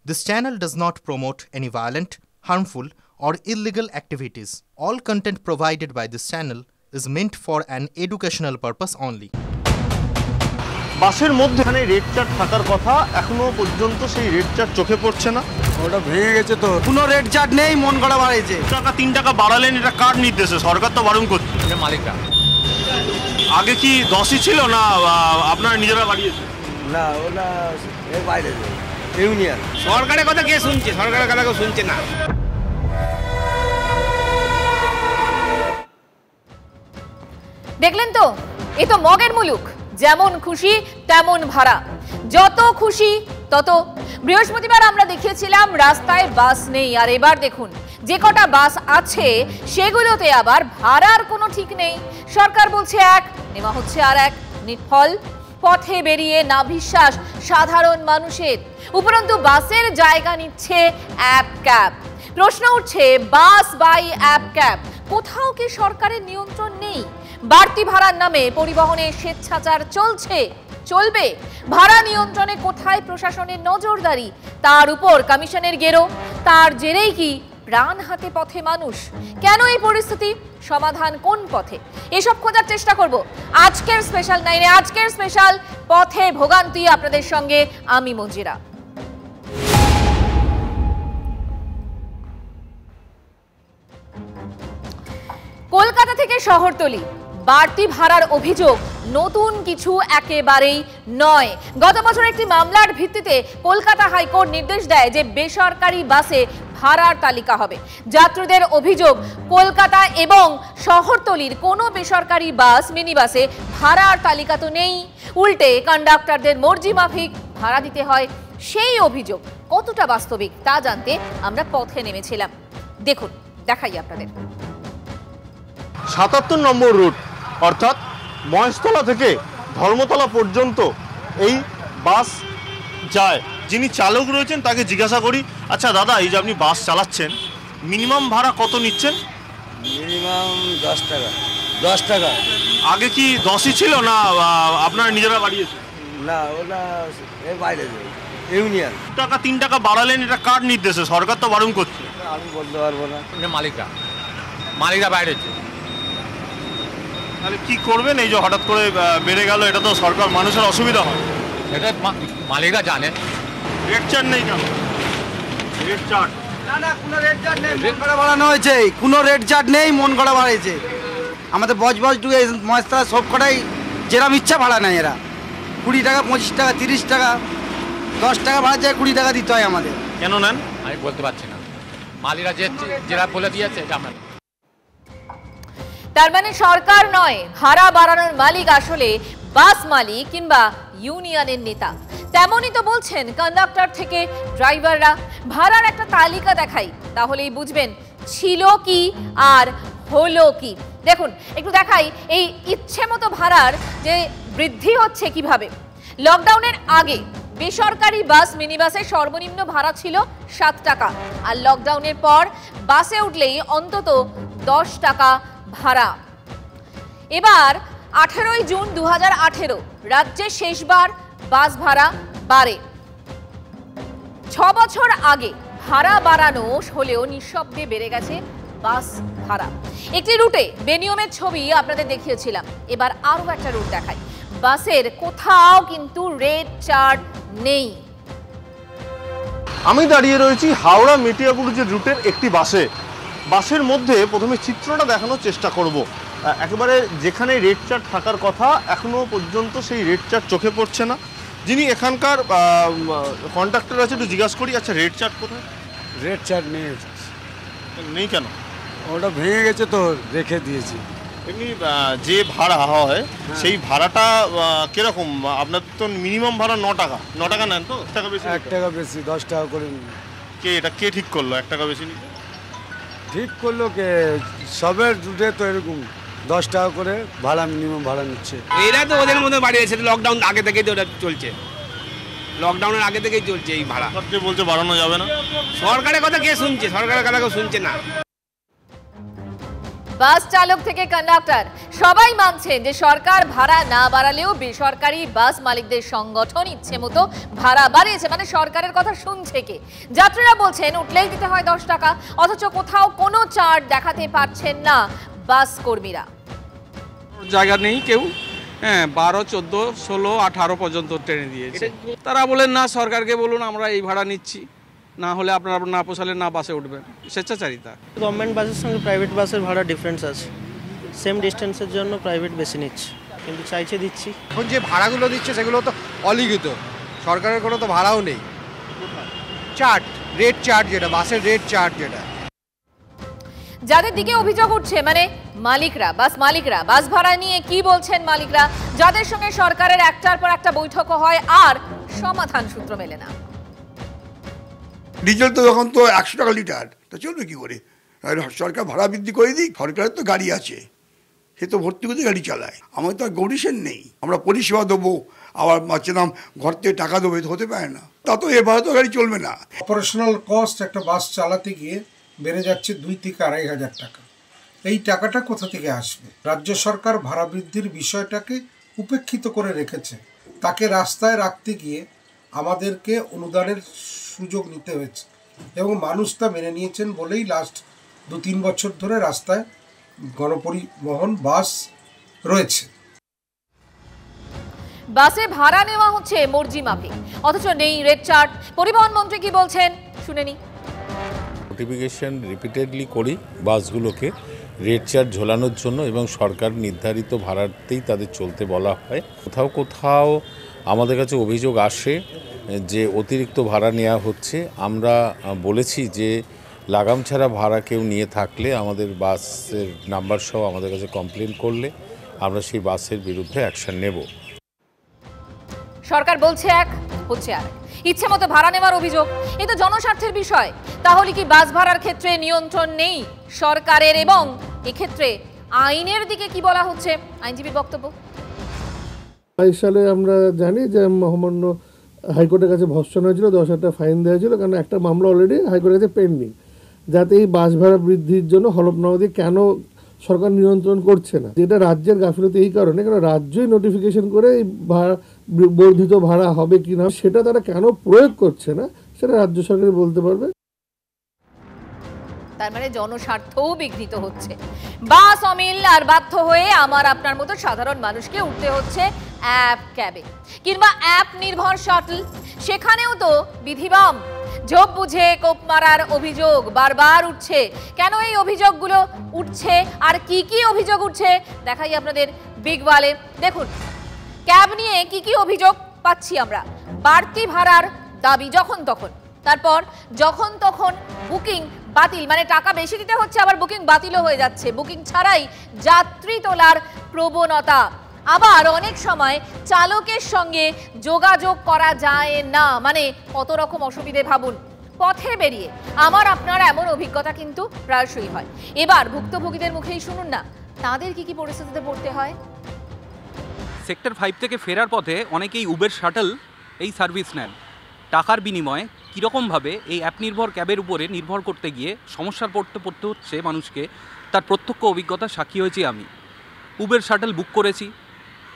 This channel does not promote any violent, harmful, or illegal activities. All content provided by this channel is meant for an educational purpose only. বাসের মধ্যে red chart থাকার কথা এখনো পর্যন্ত সেই red chart চোখে পড়ছে না। ওটা ভেঙে গেছে তো, কোনো রেড চার্ট নেই, মন গড়া বাড়াইছে। টাকা 3 টাকা বাড়ালেন, এটা কার নির্দেশে? সরকার তো বারণ করছে। মালিকরা আগে কি 10ই ছিল না আপনারা নিজেরা বাড়িয়েছেন? না, ওটা এর বাইরে ইউনিয়ন। সরকারের কথা কে শুনছে? সরকারের কথা কেউ শুনছে না। দেখলেন তো, এ তো মগের মুলুক। যেমন খুশি তেমন ভাড়া, যত খুশি তত। বৃহস্পতিবার আমরা দেখিয়েছিলাম রাস্তায় বাস নেই, আর এবার দেখুন যে কটা বাস আছে সেগুলোতে আবার ভাড়ার কোনো ঠিক নেই। সরকার বলছে এক, নেওয়া হচ্ছে আর এক। নির্ফল পথে বেরিয়ে নাভিশ্বাস সাধারণ মানুষের। উপরন্তু বাসের জায়গা নিচ্ছে অ্যাপ ক্যাব। প্রশ্ন উঠছে, বাস বাই অ্যাপ ক্যাব, কোথাও কি সরকারের নিয়ন্ত্রণ নেই? বাড়তি ভাড়ার নামে পরিবহনে স্বেচ্ছাচার চলবে? ভাড়া নিয়ন্ত্রণে কোথায় প্রশাসনের নজরদারি? তার উপর কমিশনের গেরো। তার জেরেই কি প্রাণ হাতে পথে মানুষ? কেন এই পরিস্থিতি? সমাধান কোন পথে? এসব খোঁজার চেষ্টা করব আজকের স্পেশাল 9-এ। আজকের স্পেশাল পথে ভোগান্তি, আপনাদের সঙ্গে আমি মঞ্জিরা। কলকাতা থেকে শহরতলি বাড়তি ভাড়ার অভিযোগ নতুন কিছু একেবারেই নয়। গত বছর একটি মামলার ভিত্তিতে কলকাতা হাইকোর্ট নির্দেশ দেয় যে বেসরকারি বাসে ভাড়ার তালিকা হবে। যাত্রীদের অভিযোগ, কলকাতা এবং শহরতলির কোনো বেসরকারি বাস, মিনি বাসে ভাড়ার তালিকা তো নেই, উল্টে কন্ডাক্টরদের মর্জি মাফিক ভাড়া দিতে হয়। সেই অভিযোগ কতটা বাস্তবিক তা জানতে আমরা পথে নেমেছিলাম। দেখুন, দেখাই আপনাদের। 77 নম্বর রুট, অর্থাৎ মহেশতলা থেকে ধর্মতলা পর্যন্ত এই বাস যায়। যিনি চালক রয়েছেন তাকে জিজ্ঞাসা করি, আচ্ছা দাদা, এই যে আপনি বাস চালাচ্ছেন, মিনিমাম ভাড়া কত নিচ্ছেন? মিনিমাম 10 টাকা। 10 টাকা। আগে কি 10ই ছিল না আপনারা নিজেরা বাড়িয়েছেন? না, ওটা এর বাইরে ইউনিয়ন। টাকা 3 টাকা বাড়ালেন, এটা কার নির্দেশে? সরকার তো বারণ করছে। আমি বলতে পারবো না। মালিকরা বাইরে। তাহলে কি করবেন? এই যে হঠাৎ করে বেড়ে গেল, এটা তো সরকার মানুষের অসুবিধা হয়। এটা মালিকরা জানে। রেড চার্ট নেই কেন? রেড চার্ট না, কোনো রেড চার্ট নেই, মন গড়া বাড়ানো হয়েছে। কোনো রেড চার্ট নেই, মন গড়া বাড়াইছে। আমাদের বজ ঢুকে মহেশতলা সব কটাই যেরকম ইচ্ছা ভাড়া নেয় এরা। 20 টাকা, 25 টাকা, 30 টাকা, 10 টাকা ভাড়া যায়, 20 টাকা দিতে হয় আমাদের। কেন নেন আমি বলতে পারছি না। মালিকরা যেটা বলে দিয়েছে এটা আমরা। তার মানে সরকার নয়, ভাড়া বাড়ানোর মালিক আসলে বাস মালিক কিংবা ইউনিয়নের নেতা। তেমনই তো বলছেন কন্ডাক্টর থেকে ড্রাইভাররা। ভাড়ার একটা তালিকা দেখাই, তাহলেই বুঝবেন ছিল কি আর হলো কি। দেখুন, একটু দেখাই এই ইচ্ছে মতো ভাড়ার যে বৃদ্ধি হচ্ছে কিভাবে। লকডাউনের আগে বেসরকারি বাস, মিনি বাসের সর্বনিম্ন ভাড়া ছিল 7 টাকা, আর লকডাউনের পর বাসে উঠলেই অন্তত 10 টাকা ভাড়া। এবার 18ই জুন 2018 রাজ্যে শেষবার বাস ভাড়া বাড়ে। 6 বছর আগে ভাড়া বাড়ানো হলেও নিঃশব্দে বেড়ে গেছে বাস ভাড়া। একটি রুটে বেনিয়মের ছবি আপনাদের দেখিয়েছিলাম, এবার আরো একটা রুট দেখাই। বাসের কোথাও কিন্তু রেড চার্ট নেই। আমি দাঁড়িয়ে রয়েছি হাওড়া মেটিয়াপুর যে রুটের একটি বাসের মধ্যে প্রথমে চিত্রটা দেখানোর চেষ্টা করব। একেবারে যেখানে রেড চার্ট থাকার কথা এখনো পর্যন্ত সেই রেড চার্ট চোখে পড়ছে না। যিনি এখানকার কন্ডাক্টর আছে, একটু জিজ্ঞাসা করি, আচ্ছা রেড চার্ট কোথায়? রেড চার্ট নেই কেন? ওটা ভেঙে গেছে তো, রেখে দিয়েছি। এমনি যে ভাড়া হয় সেই ভাড়াটা কিরকম? আপনার তো মিনিমাম ভাড়া 9 টাকা। 9 টাকা নেন তো? 1 টাকা বেশি। 1 টাকা বেশি, 10 টাকা করে। কে ঠিক করলো 1 টাকা বেশি নিতে? ঠিক করলো কে? সবের রুটে তো এরকম 10 টাকা করে ভাড়া, মিনিমাম ভাড়া নিচ্ছে। এরা তো ওদের মধ্যে বাড়িয়েছে, লকডাউন আগে থেকেই তো ওটা চলছে। লকডাউনের আগে থেকেই চলছে এই ভাড়া। সরকার বলছে বাড়ানো যাবে না। সরকারের কথা কে শুনছে? সরকারের কথা কেউ শুনছে না। বাস চালক থেকে কন্ডাক্টর সবাই মানছেন যে সরকার ভাড়া না বাড়ালেও বেসরকারি বাস মালিকদের সংগঠন ইচ্ছে মতো ভাড়া বাড়িয়েছে, মানে সরকারের কথা শুনছে কে? যাত্রীরা বলছেন উঠলেই দিতে হয় 10 টাকা, অথচ কোথাও কোনো চার্ট দেখাতে পারছেন না বাস কর্মীরা। জায়গা নেই কেউ, 12, 14, 16, 18 পর্যন্ত ট্রেনে দিয়েছে। তারা বলেন না সরকারকে বলুন আমরা এই ভাড়া নিচ্ছি, না হলে আপনারা না পোষালে না বাসে উঠবেন। স্বেচ্ছাচারিতা। গভর্নমেন্ট বাসের সঙ্গে প্রাইভেট বাসের ভাড়া ডিফারেন্স আছে, সেম ডিস্টেন্সের জন্য প্রাইভেট বেশি নিচ্ছে, কিন্তু চাইছে দিচ্ছি। এখন যে ভাড়াগুলো দিচ্ছে সেগুলো তো অলিখিত, সরকারের কোনো তো ভাড়াও নেই। চার্ট, রেট চার্ট, যেটা বাসের রেট চার্ট, যেটা যাদের দিকে অভিযোগ উঠছে মানে মালিকরা, বাস মালিকরা, বাস ভাড়া নিয়ে কি বলছেন মালিকরা, যাদের সঙ্গে সরকারের একটার পর একটা বৈঠক হয় আর সমাধান সূত্র মেলে না। ডিজেল তো এখন তো 100 টাকা লিটার, তা চলবে কি করে? সরকার ভাড়া বৃদ্ধি করে দিক, সরকারের তো গাড়ি আছে, সে তো ভর্তি করে গাড়ি চালায়। আমাদের তো আর গৌরিশেন নেই, আমরা পরিষেবা দেবো আবার নাম ঘর থেকে টাকা দেবো, তো হতে পারে না। তা তো এভাবে তো গাড়ি চলবে না। অপারেশনাল কস্ট একটা বাস চালাতে গিয়ে বেড়ে যাচ্ছে 2 থেকে 2,500 টাকা। এই টাকাটা কোথা থেকে আসবে? রাজ্য সরকার ভাড়া বৃদ্ধির বিষয়টাকে উপেক্ষিত করে রেখেছে, তাকে রাস্তায় রাখতে গিয়ে আমাদেরকে অনুদানের সুযোগ নিতে হয়েছে এবং মানুষ তা মেনে নিয়েছেন বলেই লাস্ট 2-3 বছর ধরে রাস্তায় গণপরিবহন বাস রয়েছে। বাসে ভাড়া নেওয়া হচ্ছে মর্জি মাফিক, অথচ নেই রেট চার্ট। পরিবহন মন্ত্রী কি বলছেন শুনে নি। নোটিফিকেশন রিপিটেডলি করি বাসগুলোকে রেট চার্ট ঝোলানোর জন্য, এবং সরকার নির্ধারিত ভাড়াতেই তাদের চলতে বলা হয়। কোথাও কোথাও আমাদের কাছে অভিযোগ আসে যে অতিরিক্ত ভাড়া নেওয়া হচ্ছে। আমরা বলেছি যে লাগাম ছাড়া ভাড়া কেউ নিয়ে থাকলে আমাদের বাসের নাম্বার সহ আমাদের কাছে কমপ্লেন করলে আমরা সেই বাসের বিরুদ্ধে অ্যাকশন নেব। সরকার বলছে এক, হচ্ছে আর ইচ্ছে মতো ভাড়া নেওয়ার অভিযোগ। এই তো জনস্বার্থের বিষয়। তাহলে কি বাস ভাড়ার ক্ষেত্রে নিয়ন্ত্রণ নেই সরকারের, এবং এক্ষেত্রে আইনের দিকে কি বলা হচ্ছে? আইনজীবীর বক্তব্য। 22 সালে আমরা জানি যে মহামান্য হাইকোর্টের কাছে ভর্ৎসন হয়েছিল, 10,000 টাকা ফাইন দেওয়া ছিল, কারণ একটা মামলা অলরেডি হাইকোর্টের কাছে পেন্ডিং, যাতে এই বাস ভাড়া বৃদ্ধির জন্য হলফনামা দিয়ে কেন সরকার নিয়ন্ত্রণ করছে না। যেটা রাজ্যের গাফিলতি এই কারণে, কারণ রাজ্যই নোটিফিকেশন করে এই বর্ধিত ভাড়া হবে কিনা সেটা তারা কেন প্রয়োগ করছে না সেটা রাজ্য সরকার বলতে পারবে। তার মানে জনস্বার্থও বিঘ্নিত হচ্ছে। বাস অমিল আর বাধ্য হয়ে আমার আপনার মতো সাধারণ মানুষকে উঠতে হচ্ছে অ্যাপ ক্যাবে কিংবা অ্যাপ নির্ভর শাটল। সেখানেও তো বিধিবাম ঝোপ বুঝে কোপ মারার অভিযোগ বারবার উঠছে। কেন এই অভিযোগগুলো উঠছে আর কি কি অভিযোগ উঠছে দেখাই আপনাদের বিগ ওয়ালে। দেখুন ক্যাব নিয়ে কি কি অভিযোগ পাচ্ছি আমরা। বাড়তি ভাড়ার দাবি যখন তখন, তারপর যখন তখন বুকিং বাতিল, মানে টাকা বেশি দিতে হচ্ছে আবার বুকিং বাতিলও হয়ে যাচ্ছে, বুকিং ছাড়াই যাত্রী তোলার প্রবণতা। আবার অনেক সময় চালকের সঙ্গে যোগাযোগ করা যায় না, মানে কত রকম অসুবিধে ভাবুন। পথে বেরিয়ে আমার আপনার এমন অভিজ্ঞতা কিন্তু প্রায়শই হয়। এবার ভুক্তভোগীদের মুখেই শুনুন না তাদের কি কি পরিস্থিতিতে পড়তে হয়। সেক্টর 5 থেকে ফেরার পথে অনেকেই উবের শাটল এই সার্ভিস নেন। টাকার বিনিময়ে কীরকমভাবে এই অ্যাপ নির্ভর ক্যাবের উপরে নির্ভর করতে গিয়ে সমস্যার পড়তে হচ্ছে মানুষকে, তার প্রত্যক্ষ অভিজ্ঞতা সাক্ষী হয়েছি আমি। উবের শাটল বুক করেছি,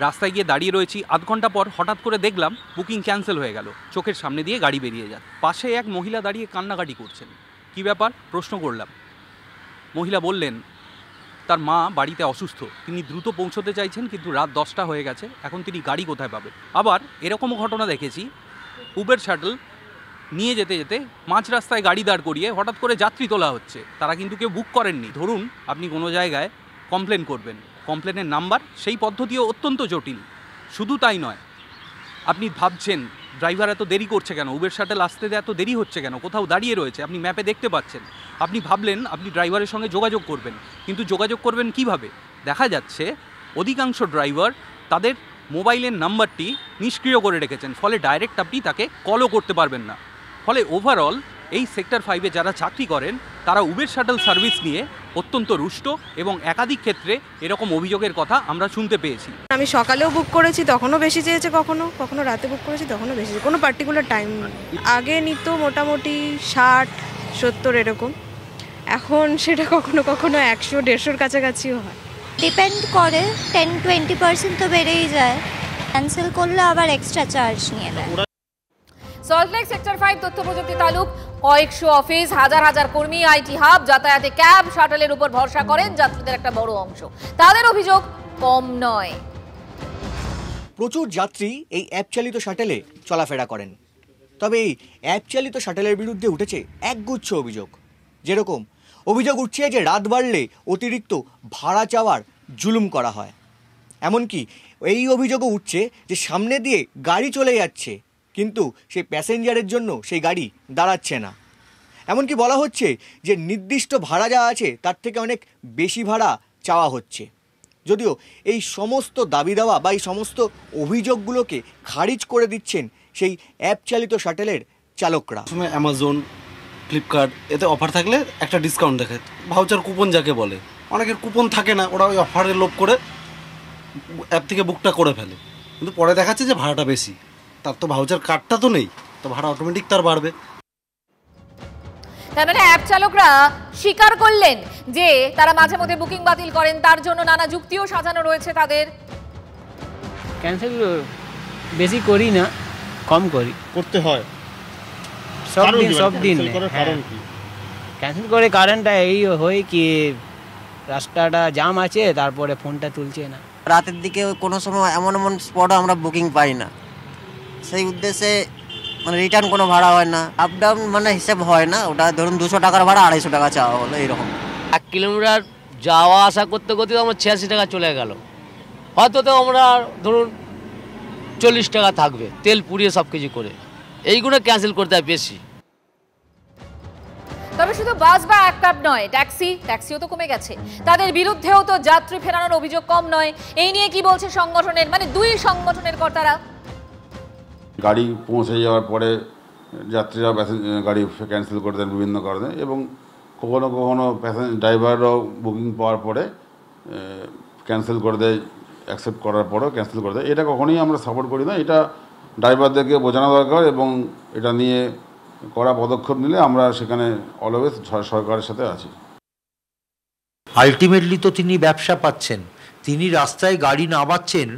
রাস্তায় গিয়ে দাঁড়িয়ে রয়েছি, আধ ঘন্টা পর হঠাৎ করে দেখলাম বুকিং ক্যান্সেল হয়ে গেল, চোখের সামনে দিয়ে গাড়ি বেরিয়ে যায়। পাশে এক মহিলা দাঁড়িয়ে কান্নাকাটি করছেন। কী ব্যাপার প্রশ্ন করলাম। মহিলা বললেন তার মা বাড়িতে অসুস্থ, তিনি দ্রুত পৌঁছতে চাইছেন, কিন্তু রাত 10টা হয়ে গেছে, এখন তিনি গাড়ি কোথায় পাবেন। আবার এরকমও ঘটনা দেখেছি, উবের শাটল নিয়ে যেতে যেতে মাঝ রাস্তায় গাড়ি দাঁড় করিয়ে হঠাৎ করে যাত্রী তোলা হচ্ছে, তারা কিন্তু কেউ বুক করেননি। ধরুন আপনি কোনো জায়গায় কমপ্লেন করবেন, কমপ্লেনের নাম্বার, সেই পদ্ধতিও অত্যন্ত জটিল। শুধু তাই নয়, আপনি ভাবছেন ড্রাইভার এত দেরি করছে কেন, উবের শাটল আসতে এত দেরি হচ্ছে কেন, কোথাও দাঁড়িয়ে রয়েছে, আপনি ম্যাপে দেখতে পাচ্ছেন। আপনি ভাবলেন আপনি ড্রাইভারের সঙ্গে যোগাযোগ করবেন, কিন্তু যোগাযোগ করবেন কিভাবে? দেখা যাচ্ছে অধিকাংশ ড্রাইভার তাদের মোবাইলের নাম্বারটি নিষ্ক্রিয় করে রেখেছেন, ফলে ডাইরেক্ট আপনি তাকে কলও করতে পারবেন না। ফলে ওভারঅল এই সেক্টর 5-এ যারা চাকরি করেন তারা উবের শাটল সার্ভিস নিয়ে অত্যন্ত রুষ্ট, এবং একাধিক ক্ষেত্রে এরকম অভিযোগের কথা আমরা শুনতে পেয়েছি। আমি সকালেও বুক করেছি, তখনও বেশি চেয়েছে, কখনো রাতে বুক করেছি তখনও বেশি, কোনো পার্টিকুলার টাইম। আগে নিত মোটামুটি 60-70 এরকম, এখন সেটা কখনো কখনো 100-150-র কাছাকাছিও হয়। ডিপেন্ড করে, 10-20% তো বেড়েই যায়। ক্যান্সেল করলে আবার এক্সট্রা চার্জ নিয়ে নেয়। সল্টলেক সেক্টর 5 তথ্য প্রযুক্তি তালুক কয়েকশো অফিস, হাজার হাজার কর্মী, আইটি হাব, যাতায়াতে ক্যাব, শাটলের উপর ভরসা করেন যাত্রীদের একটা বড় অংশ। তাদের অভিযোগ কম নয়। প্রচুর যাত্রী এই অ্যাপ চালিত শাটেলে চলাফেরা করেন। তবে এই অ্যাপ চালিত শাটেলের বিরুদ্ধে উঠেছে একগুচ্ছ অভিযোগ। যেরকম অভিযোগ উঠছে যে রাত বাড়লে অতিরিক্ত ভাড়া চাওয়ার জুলুম করা হয়। এমনকি এই অভিযোগও উঠছে যে সামনে দিয়ে গাড়ি চলে যাচ্ছে, কিন্তু সেই প্যাসেঞ্জারের জন্য সেই গাড়ি দাঁড়াচ্ছে না। এমনকি বলা হচ্ছে যে নির্দিষ্ট ভাড়া যা আছে তার থেকে অনেক বেশি ভাড়া চাওয়া হচ্ছে। যদিও এই সমস্ত দাবি দাওয়া বা এই সমস্ত অভিযোগগুলোকে খারিজ করে দিচ্ছেন সেই অ্যাপ চালিত শাটেলের চালকরা। অ্যামাজন, ফ্লিপকার্ট এতে অফার থাকলে একটা ডিসকাউন্ট দেখায়, ভাউচার কুপন যাকে বলে। অনেকের কুপন থাকে না, ওরা ওই অফারের লোভ করে অ্যাপ থেকে বুকটা করে ফেলে, কিন্তু পরে দেখাচ্ছে যে ভাড়াটা বেশি। তার তো ভাউচার কার্ডটা তো নেই, তো ভাড়া অটোমেটিক তার বাড়বে। তার মানে অ্যাপ চালকরা স্বীকার করলেন যে তারা মাঝে মধ্যে বুকিং বাতিল করেন, তার জন্য নানা যুক্তিও সাজানো রয়েছে তাদের। ক্যান্সেল বেশি করি না, কম করি। করতে হয় সব দিন ক্যান্সেল করে কারণটা এই হয় কি রাস্তাটা জাম আছে, তারপরে ফোনটা তুলছে না। রাতের দিকে কোনো সময় এমন এমন স্পটও আমরা বুকিং পাই না, সেই উদ্দেশ্যে মানে রিটার্ন কোনো ভাড়া হয় না, আপ ডাউন মানে হিসেব হয় না। ওটা ধরুন 200 টাকার ভাড়া 250 টাকা চাওয়া হলো, এইরকম। 1 কিলোমিটার যাওয়া আসা করতে করতে আমার 86 টাকা চলে গেল। হয়তো তো আমরা ধরুন 40 টাকা থাকবে তেল পুড়িয়ে সব কিছু করে, এইগুলো ক্যান্সেল করতে হয় বেশি। তবে শুধু বাস বা এক ক্যাব নয়, ট্যাক্সিও তো কমে গেছে। তাদের বিরুদ্ধেও তো যাত্রী ফেরানোর অভিযোগ কম নয়। এই নিয়ে কি বলছে সংগঠনের, মানে দুই সংগঠনের কর্তারা? গাড়ি পৌঁছে যাওয়ার পরে যাত্রীরা গাড়ি ক্যান্সেল করে দেন বিভিন্ন কারণে, এবং কখনো কখনো ড্রাইভাররাও বুকিং পাওয়ার পরে ক্যান্সেল করে দেয়, অ্যাকসেপ্ট করার পরেও ক্যান্সেল করে দেয়। এটা কখনোই আমরা সাপোর্ট করি না। এটা ড্রাইভারদেরকে বোঝানো দরকার, এবং এটা নিয়ে কড়া পদক্ষেপ নিলে আমরা সেখানে অলওয়েজ সরকারের সাথে আছি। আলটিমেটলি তো তিনি ব্যবসা পাচ্ছেন, তিনি রাস্তায় গাড়ি নামাচ্ছেন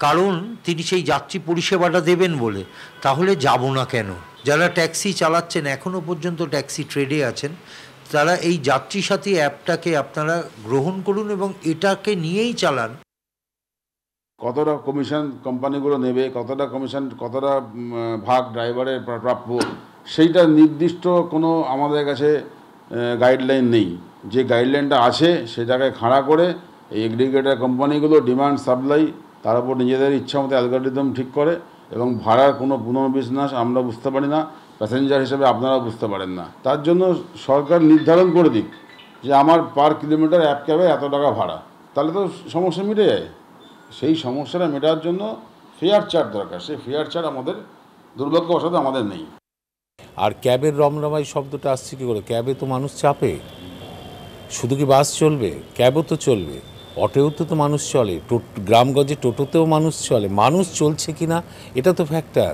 কারণ তিনি সেই যাত্রী পরিষেবাটা দেবেন বলে। তাহলে যাব না কেন? যারা ট্যাক্সি চালাচ্ছেন, এখনও পর্যন্ত ট্যাক্সি ট্রেডে আছেন, তারা এই যাত্রী সাথী অ্যাপটাকে আপনারা গ্রহণ করুন এবং এটাকে নিয়েই চালান। কতটা কমিশন কোম্পানিগুলো নেবে, কতটা কমিশন, কতটা ভাগ ড্রাইভারের প্রাপ্য, সেইটা নির্দিষ্ট কোনো আমাদের কাছে গাইডলাইন নেই। যে গাইডলাইনটা আছে সেটাকে খাড়া করে এই এগ্রিগেটর কোম্পানিগুলো ডিমান্ড সাপ্লাই তার উপর নিজেদের ইচ্ছা মতো অ্যালগরিদম ঠিক করে, এবং ভাড়ার কোনো পুনর্বিন্যাস আমরা বুঝতে পারি না, প্যাসেঞ্জার হিসেবে আপনারা বুঝতে পারেন না। তার জন্য সরকার নির্ধারণ করে দিক যে আমার পার কিলোমিটার অ্যাপ ক্যাবে এত টাকা ভাড়া, তাহলে তো সমস্যা মিটে যায়। সেই সমস্যাটা মেটার জন্য ফেয়ার চার্জ দরকার। সেই ফেয়ার চার্জ আমাদের দুর্ভাগ্যবশত আমাদের নেই। আর ক্যাবের রমরমাই শব্দটা আসছে কী করে? ক্যাবে তো মানুষ চাপে। শুধু কি বাস চলবে? ক্যাবও তো চলবে, অটোতেও তো মানুষ চলে, গ্রামগঞ্জে টোটোতেও মানুষ চলে। মানুষ চলছে কিনা এটা তো ফ্যাক্টর।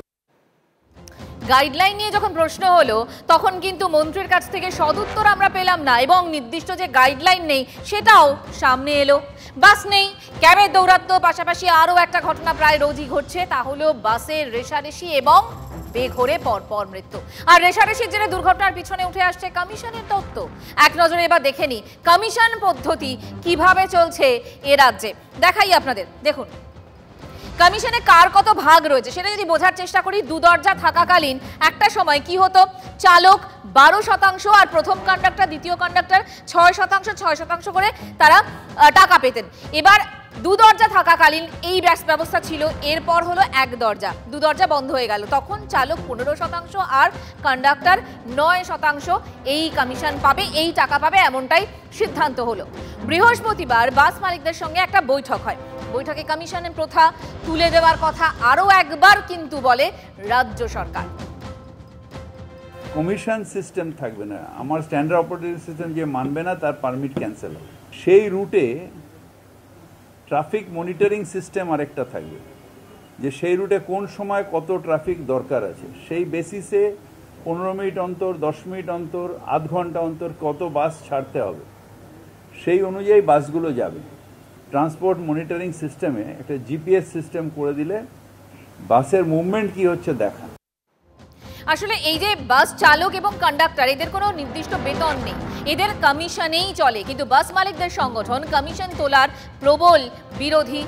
গাইডলাইন নিয়ে যখন প্রশ্ন হলো তখন কিন্তু মন্ত্রীর কাছ থেকে সদুত্তর আমরা পেলাম না, এবং নির্দিষ্ট যে গাইডলাইন নেই সেটাও সামনে এলো। বাস নেই, ক্যাবের দৌরাত্ম্য, পাশাপাশি আরও একটা ঘটনা প্রায় রোজই ঘটছে, তা হলো বাসের রেষারেষি এবং বেঘোরে পরপর মৃত্যু। আর রেষারেষির জেরে দুর্ঘটনার পিছনে উঠে আসছে কমিশনের তত্ত্ব। এক নজরে এবার দেখে নি কমিশন পদ্ধতি কিভাবে চলছে এ রাজ্যে। দেখাই আপনাদের, দেখুন কমিশনে কার কত ভাগ রয়েছে সেটা যদি বোঝার চেষ্টা করি। দুদরজা থাকাকালীন একটা সময় কি হতো, চালক 12% আর প্রথম কন্ডাক্টর দ্বিতীয় কন্ডাক্টর 6% করে তারা টাকা পেতেন। এবার দুদরজা থাকাকালীন এই ব্যবস্থা ছিল, এরপর হলো এক দরজা, দুদরজা বন্ধ হয়ে গেল, তখন চালক 15% আর কন্ডাক্টর 9% এই কমিশন পাবে, এই টাকা পাবে, এমনটাই সিদ্ধান্ত হলো। বৃহস্পতিবার বাস মালিকদের সঙ্গে একটা বৈঠক হয়। বৈঠকে কমিশনের প্রথা তুলে দেওয়ার কথা আরও একবার কিন্তু বলে রাজ্য সরকার। কমিশন সিস্টেম থাকবে না, আমার স্ট্যান্ডার্ড অপারেটিং সিস্টেম যে মানবে না তার পারমিট ক্যান্সেল হবে। সেই রুটে ট্রাফিক মনিটরিং সিস্টেম আরেকটা থাকবে, যে সেই রুটে কোন সময় কত ট্রাফিক দরকার আছে, সেই বেসিসে 15 মিনিট অন্তর, 10 মিনিট অন্তর, আধ ঘন্টা অন্তর কত বাস ছাড়তে হবে, সেই অনুযায়ী বাসগুলো যাবে। ট্রান্সপোর্ট মনিটরিং সিস্টেমে একটা জিপিএস সিস্টেম করে দিলে বাসের মুভমেন্ট কি হচ্ছে দেখা। আসলে এই যে বাস চালক এবং কন্ডাক্টর, এদের কোনো নির্দিষ্ট বেতন নেই, এদের কমিশনেই চলে, কিন্তু বাস মালিকদের সংগঠন কমিশন তোলার প্রবল বিরোধী।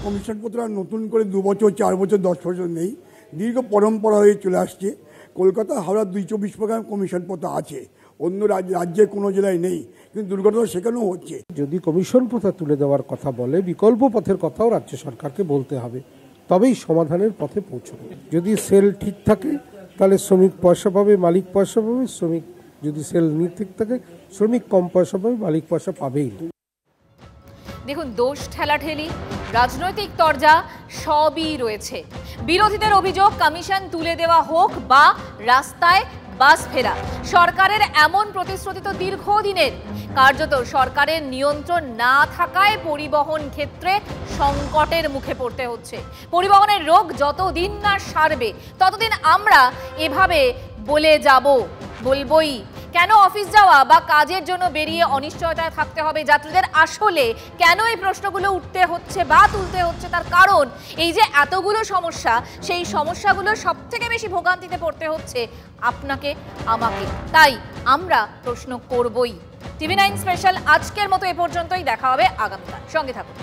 কমিশন পত্র নতুন করে 2 বছর, 4 বছর, 10 বছর নেই, দীর্ঘ পরম্পরা হয়ে চলে আসছে। কলকাতা, হাওড়া 224 কমিশন পত্র আছে, অন্য রাজ্যের কোনো জেলায় নেই, কিন্তু দুর্ঘটনা সেখানেও হচ্ছে। যদি কমিশন প্রথা তুলে দেওয়ার কথা বলে, বিকল্প পথের কথাও রাজ্য সরকারকে বলতে হবে, তবেই সমাধানের পথে পৌঁছবে। যদি সেল ঠিক থাকে তাহলে শ্রমিক পয়সা পাবে, মালিক পয়সা পাবে। শ্রমিক যদি সেল ঠিক থাকে, শ্রমিক কম পয়সা পাবে, মালিক পয়সা পাবেই। দেখুন, দোষ ঠেলাঠেলি, রাজনৈতিক তরজা সবই রয়েছে। বিরোধীদের অভিযোগ কমিশন তুলে দেওয়া হোক বা রাস্তায় বাস ফেরা, সরকারের এমন প্রতিশ্রুতি তো দীর্ঘদিনের। কার্যত সরকারের নিয়ন্ত্রণ না থাকায় পরিবহন ক্ষেত্রে সংকটের মুখে পড়তে হচ্ছে। পরিবহনের রোগ যতদিন না সারবে ততদিন আমরা এভাবে বলে যাব, বলবই। কেন অফিস যাওয়া বা কাজের জন্য বেরিয়ে অনিশ্চয়তায় থাকতে হবে যাত্রীদের? আসলে কেন এই প্রশ্নগুলো উঠতে হচ্ছে বা তুলতে হচ্ছে, তার কারণ এই যে এতগুলো সমস্যা, সেই সমস্যাগুলো সব থেকে বেশি ভোগান্তিতে পড়তে হচ্ছে আপনাকে, আমাকে। তাই আমরা প্রশ্ন করবই। টিভি 9 স্পেশাল আজকের মতো এ পর্যন্তই, দেখা হবে আগামীকাল। সঙ্গে থাকুন।